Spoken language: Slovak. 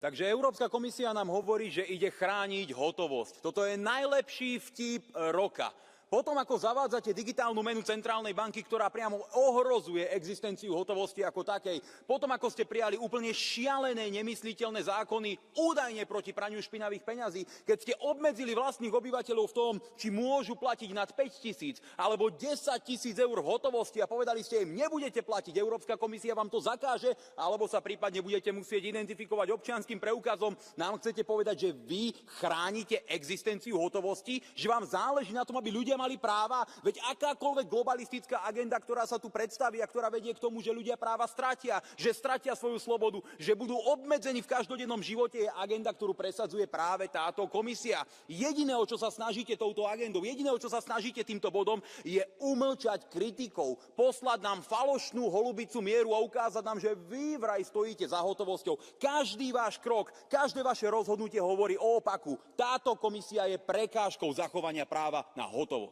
Takže Európska komisia nám hovorí, že ide chrániť hotovosť. Toto je najlepší vtip roka. Potom, ako zavádzate digitálnu menu centrálnej banky, ktorá priamo ohrozuje existenciu hotovosti ako takej, potom, ako ste prijali úplne šialené, nemysliteľné zákony údajne proti praniu špinavých peňazí, keď ste obmedzili vlastných obyvateľov v tom, či môžu platiť nad 5 000 alebo 10 000 eur v hotovosti a povedali ste im, nebudete platiť, Európska komisia vám to zakáže, alebo sa prípadne budete musieť identifikovať občianskym preukazom, nám chcete povedať, že vy chránite existenciu hotovosti, že vám záleží na tom, aby ľudia mali práva, veď akákoľvek globalistická agenda, ktorá sa tu predstaví a ktorá vedie k tomu, že ľudia práva stratia, že stratia svoju slobodu, že budú obmedzení v každodennom živote, je agenda, ktorú presadzuje práve táto komisia. Jediné, o čo sa snažíte touto agendou, jediné, o čo sa snažíte týmto bodom, je umlčať kritikov, poslať nám falošnú holubicu mieru a ukázať nám, že vy vraj stojíte za hotovosťou. Každý váš krok, každé vaše rozhodnutie hovorí o opaku. Táto komisia je prekážkou zachovania práva na hotovosť.